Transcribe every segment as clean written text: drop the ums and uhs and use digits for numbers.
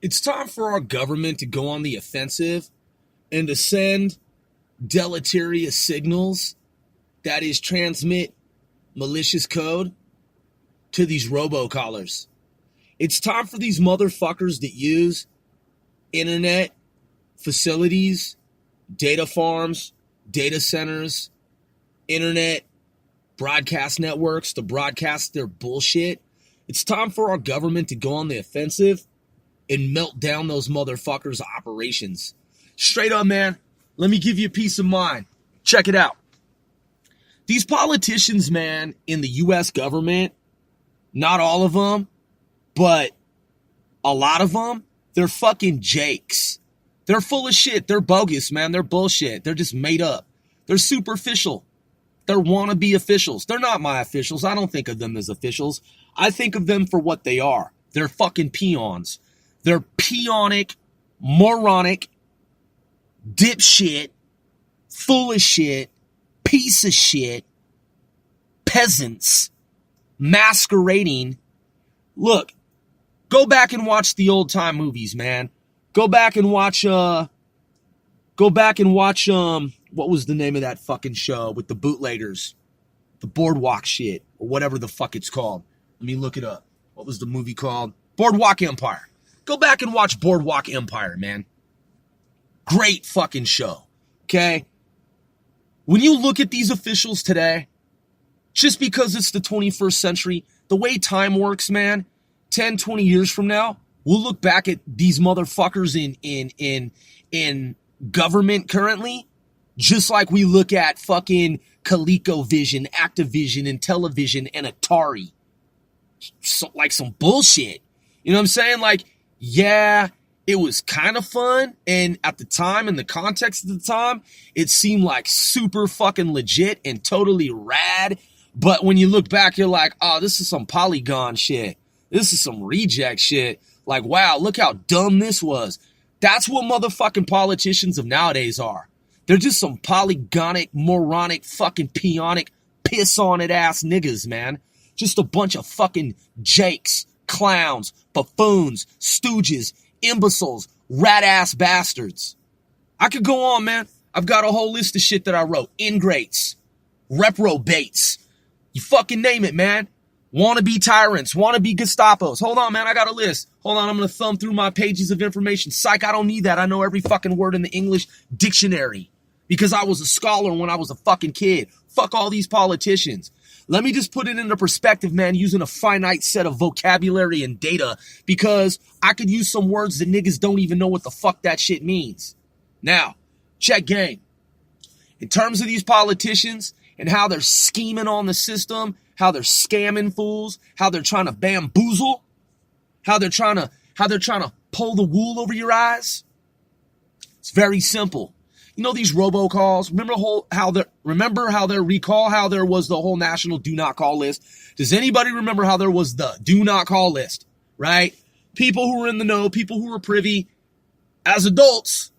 It's time for our government to go on the offensive and to send deleterious signals, that is, transmit malicious code to these robocallers. It's time for these motherfuckers that use internet facilities, data farms, data centers, internet broadcast networks to broadcast their bullshit. It's time for our government to go on the offensive and melt down those motherfuckers' operations. Straight up, man, let me give you a peace of mind. Check it out. These politicians, man, in the U.S. government, not all of them, but a lot of them, they're fucking jakes. They're full of shit. They're bogus, man. They're bullshit. They're just made up. They're superficial. They're wannabe officials. They're not my officials. I don't think of them as officials. I think of them for what they are. They're fucking peons. They're peonic, moronic, dipshit, full of shit, piece of shit, peasants, masquerading. Look, go back and watch the old time movies, man. Go back and watch, what was the name of that fucking show with the bootleggers? The Boardwalk shit, or whatever the fuck it's called. Let me look it up. What was the movie called? Boardwalk Empire. Go back and watch Boardwalk Empire, man. Great fucking show, okay? When you look at these officials today, just because it's the 21st century, the way time works, man, 10, 20 years from now, we'll look back at these motherfuckers in government currently, just like we look at fucking ColecoVision, Activision, and Television, and Atari. So, like some bullshit. You know what I'm saying? Like, yeah, it was kind of fun, and at the time, in the context of the time, it seemed like super fucking legit and totally rad. But when you look back, you're like, oh, this is some Polygon shit. This is some reject shit. Like, wow, look how dumb this was. That's what motherfucking politicians of nowadays are. They're just some polygonic, moronic, fucking peonic, piss-on-it ass niggas, man. Just a bunch of fucking jakes, clowns, buffoons, stooges, imbeciles, rat-ass bastards. I could go on, man. I've got a whole list of shit that I wrote. Ingrates, reprobates. You fucking name it, man. Wannabe tyrants, wannabe Gestapos. Hold on, man, I got a list. Hold on, I'm going to thumb through my pages of information. Psych, I don't need that. I know every fucking word in the English dictionary because I was a scholar when I was a fucking kid. Fuck all these politicians. Let me just put it into perspective, man, using a finite set of vocabulary and data because I could use some words that niggas don't even know what the fuck that shit means. Now, check game. In terms of these politicians and how they're scheming on the system, how they're scamming fools, how they're trying to bamboozle, how they're trying to pull the wool over your eyes. It's very simple. You know these robocalls? Remember how there was the whole national do not call list? Does anybody remember how there was the do not call list, right? People who were in the know, people who were privy. As adults,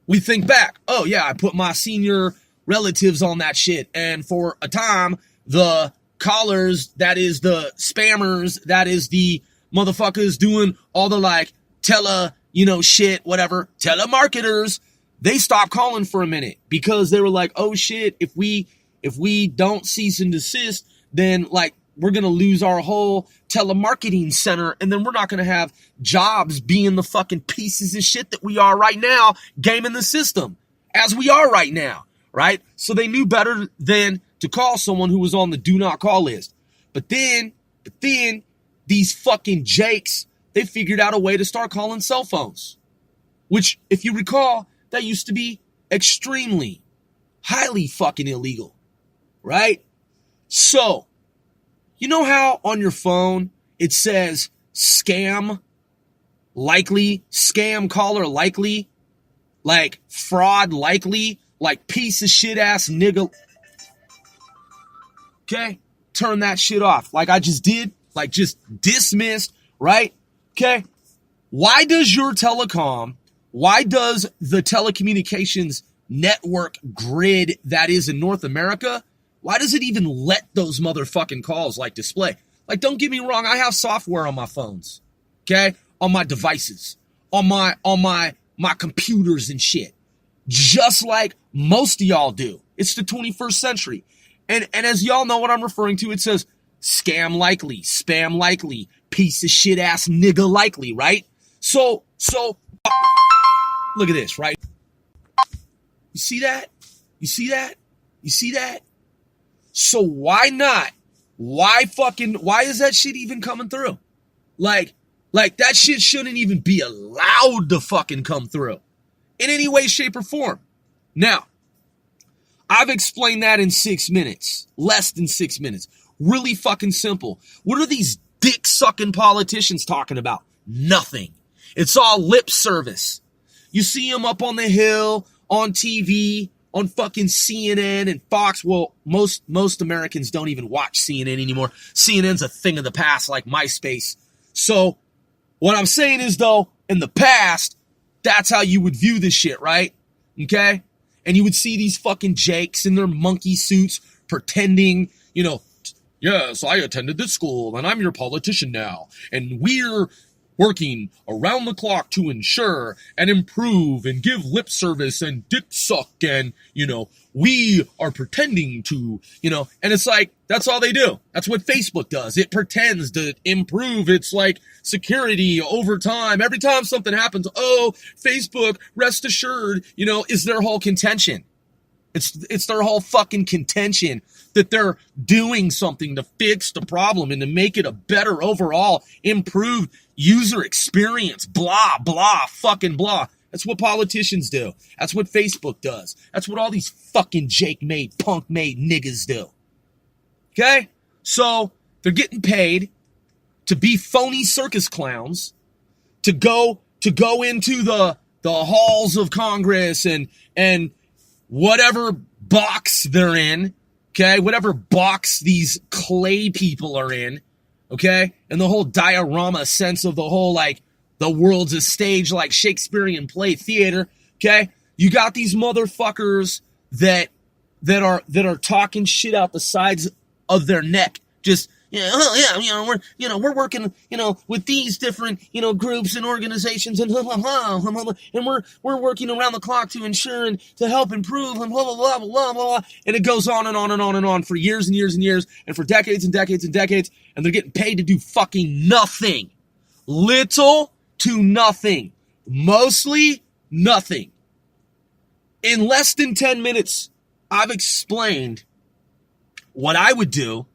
we think back, oh yeah, I put my senior relatives on that shit. And for a time, the callers, that is the spammers, that is the motherfuckers doing all the like shit, whatever, telemarketers, they stopped calling for a minute because they were like, oh shit, if we don't cease and desist, then like we're going to lose our whole telemarketing center and then we're not going to have jobs being the fucking pieces of shit that we are right now, gaming the system as we are right now, right? So they knew better than to call someone who was on the do not call list. But then these fucking jakes, they figured out a way to start calling cell phones, which if you recall, that used to be extremely, highly fucking illegal, right? So, you know how on your phone it says scam likely, scam caller likely, like fraud likely, like piece of shit ass nigga. Okay? Turn that shit off like I just did, like just dismissed, right? Okay? Why does the telecommunications network grid that is in North America, why does it even let those motherfucking calls like display? Like, don't get me wrong, I have software on my phones, okay? On my devices. on my computers and shit. Just like most of y'all do. It's the 21st century. And as y'all know what I'm referring to, it says scam likely, spam likely, piece of shit ass nigga likely, right? So look at this, right? You see that? You see that? You see that? So why not? Why is that shit even coming through? Like that shit shouldn't even be allowed to fucking come through in any way, shape, or form. Now, I've explained that in 6 minutes, less than 6 minutes. Really fucking simple. What are these dick-sucking politicians talking about? Nothing. It's all lip service. You see them up on the Hill, on TV, on fucking CNN and Fox. Well, most Americans don't even watch CNN anymore. CNN's a thing of the past, like MySpace. So what I'm saying is, though, in the past, that's how you would view this shit, right? Okay? And you would see these fucking jakes in their monkey suits pretending, yes, I attended this school and I'm your politician now. And we're working around the clock to ensure and improve and give lip service and dick suck and, we are pretending to, and it's like, that's all they do. That's what Facebook does. It pretends to improve its security over time. Every time something happens, Facebook, rest assured, is their whole contention. It's their whole fucking contention that they're doing something to fix the problem and to make it a better overall improved user experience. Blah, blah, fucking blah. That's what politicians do. That's what Facebook does. That's what all these fucking Jake-made, punk-made niggas do. Okay? So they're getting paid to be phony circus clowns, to go into the halls of Congress and whatever box they're in, okay? Whatever box these clay people are in, okay? And the whole diorama sense of the whole, the world's a stage like Shakespearean play theater, okay? You got these motherfuckers that are talking shit out the sides of their neck, just we're working, with these different, groups and organizations and we're working around the clock to ensure and to help improve and blah, blah, blah, blah, blah, blah. And it goes on and on and on and on for years and years and years and for decades and decades and decades. And they're getting paid to do fucking nothing. Little to nothing. Mostly nothing. In less than 10 minutes, I've explained what I would do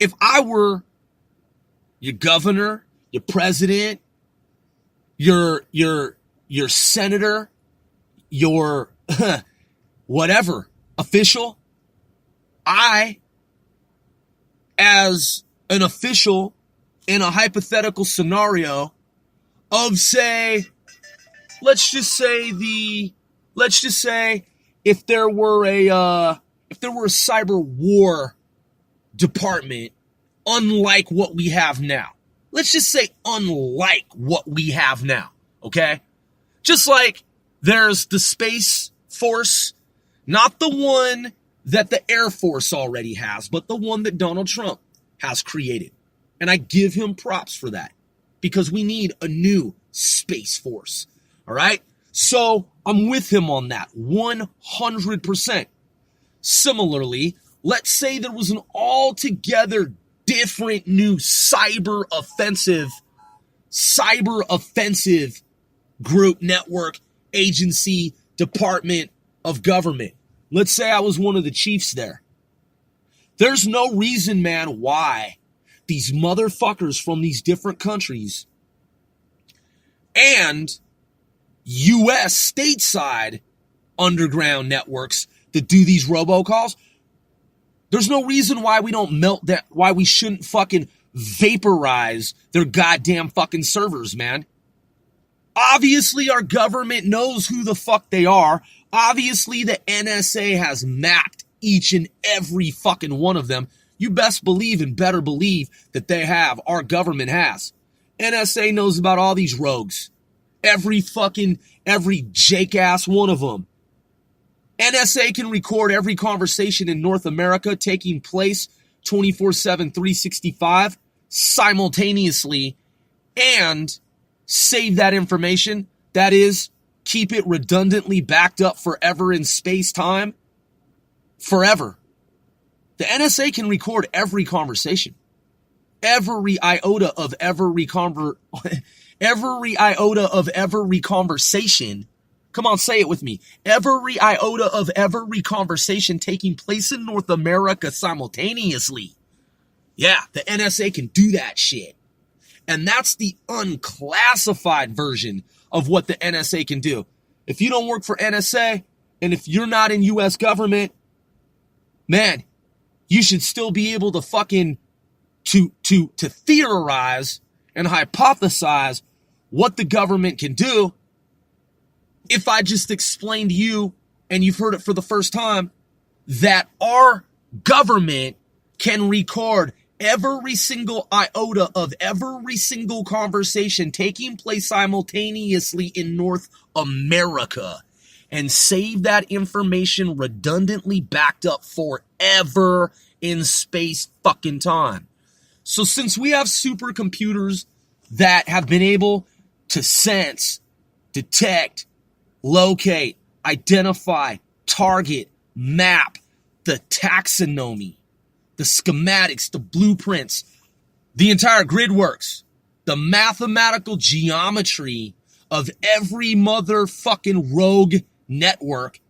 if I were your governor, your president, your senator, your whatever official. I, as an official in a hypothetical scenario of, say, let's just say if there were a cyber war department unlike what we have now. Let's just say unlike what we have now, okay? Just like there's the Space Force, not the one that the Air Force already has, but the one that Donald Trump has created. And I give him props for that because we need a new Space Force, all right? So I'm with him on that 100%. Similarly, let's say there was an altogether different new cyber offensive group, network, agency, department of government. Let's say I was one of the chiefs there. There's no reason, man, why these motherfuckers from these different countries and U.S. stateside underground networks that do these robocalls, there's no reason why we don't melt that, why we shouldn't fucking vaporize their goddamn fucking servers, man. Obviously, our government knows who the fuck they are. Obviously, the NSA has mapped each and every fucking one of them. You best believe and better believe that they have. Our government has. NSA knows about all these rogues. Every jake-ass one of them. NSA can record every conversation in North America taking place 24/7, 365 simultaneously, and save that information. That is, keep it redundantly backed up forever in space-time. Forever. The NSA can record every conversation. Every iota of every conversation. Come on, say it with me. Every iota of every conversation taking place in North America simultaneously. Yeah, the NSA can do that shit. And that's the unclassified version of what the NSA can do. If you don't work for NSA, and if you're not in U.S. government, man, you should still be able to fucking to theorize and hypothesize what the government can do. If I just explained to you, and you've heard it for the first time, that our government can record every single iota of every single conversation taking place simultaneously in North America and save that information redundantly backed up forever in space fucking time. So since we have supercomputers that have been able to sense, detect, locate, identify, target, map, the taxonomy, the schematics, the blueprints, the entire grid works, the mathematical geometry of every motherfucking rogue network,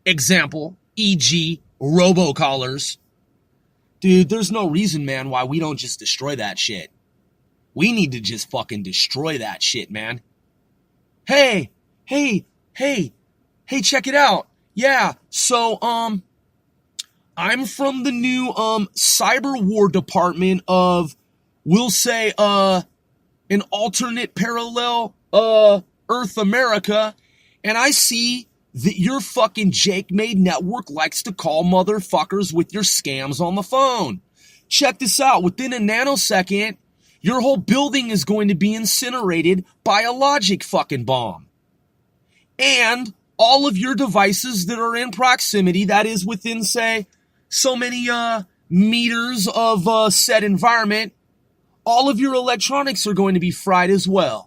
example, e.g., robocallers. Dude, there's no reason, man, why we don't just destroy that shit. We need to just fucking destroy that shit, man. Hey, check it out. Yeah, so, I'm from the new, cyber war department of, we'll say, an alternate parallel, Earth America, and I see that your fucking Jake-made network likes to call motherfuckers with your scams on the phone. Check this out. Within a nanosecond, your whole building is going to be incinerated by a logic fucking bomb. And all of your devices that are in proximity, that is within, say, so many meters of said environment, all of your electronics are going to be fried as well.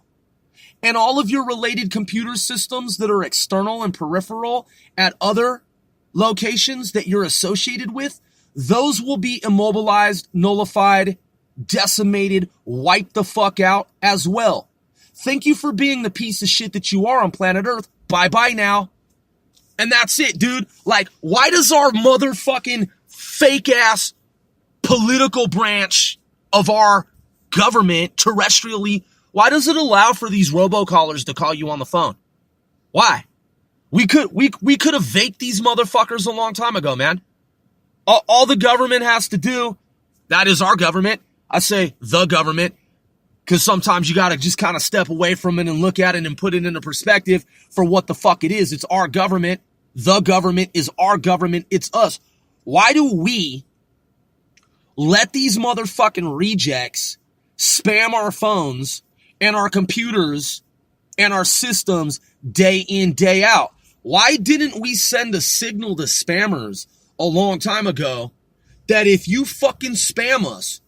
And all of your related computer systems that are external and peripheral at other locations that you're associated with, those will be immobilized, nullified, decimated, wiped the fuck out as well. Thank you for being the piece of shit that you are on planet Earth. Bye-bye now. And that's it, dude. Like, why does our motherfucking fake-ass political branch of our government terrestrially, why does it allow for these robocallers to call you on the phone? Why? We could have vaked these motherfuckers a long time ago, man. All the government has to do, that is our government. I say the government, because sometimes you got to just kind of step away from it and look at it and put it into perspective for what the fuck it is. It's our government. The government is our government. It's us. Why do we let these motherfucking rejects spam our phones and our computers and our systems day in, day out? Why didn't we send a signal to spammers a long time ago that if you fucking spam us,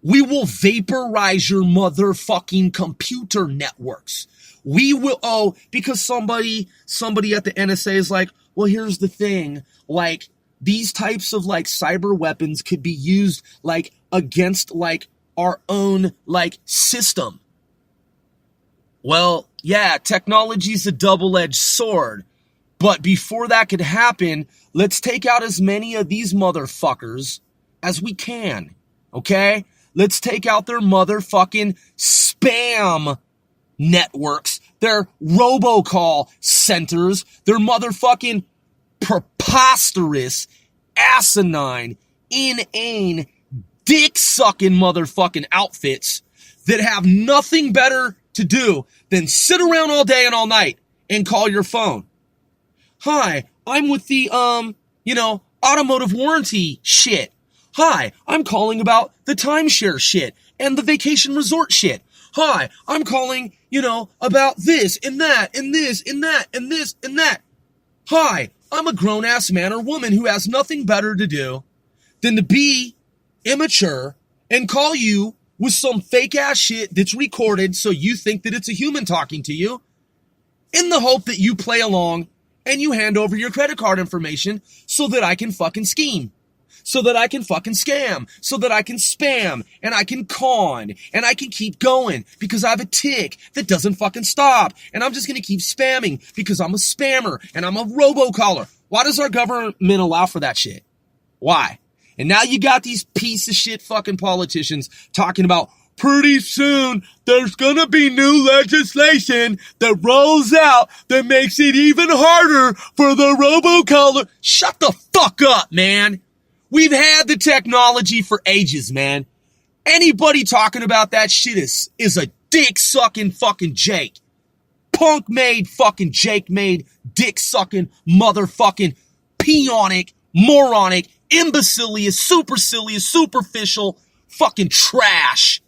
we will vaporize your motherfucking computer networks. We will, because somebody at the NSA is like, well, here's the thing, like, these types of, like, cyber weapons could be used, like, against, like, our own, like, system. Well, yeah, technology's a double-edged sword, but before that could happen, let's take out as many of these motherfuckers as we can, okay? Let's take out their motherfucking spam networks, their robocall centers, their motherfucking preposterous, asinine, inane, dick-sucking motherfucking outfits that have nothing better to do than sit around all day and all night and call your phone. Hi, I'm with the, automotive warranty shit. Hi, I'm calling about the timeshare shit and the vacation resort shit. Hi, I'm calling, about this and that and this and that and this and that. Hi, I'm a grown-ass man or woman who has nothing better to do than to be immature and call you with some fake ass shit that's recorded so you think that it's a human talking to you, in the hope that you play along and you hand over your credit card information so that I can fucking scheme, so that I can fucking scam, so that I can spam and I can con and I can keep going because I have a tick that doesn't fucking stop. And I'm just going to keep spamming because I'm a spammer and I'm a robocaller. Why does our government allow for that shit? Why? And now you got these piece of shit fucking politicians talking about pretty soon there's gonna be new legislation that rolls out that makes it even harder for the robocaller. Shut the fuck up, man. We've had the technology for ages, man. Anybody talking about that shit is a dick-sucking fucking Jake. Punk-made fucking Jake-made dick-sucking motherfucking peonic, moronic, imbecilious, supercilious, superficial fucking trash.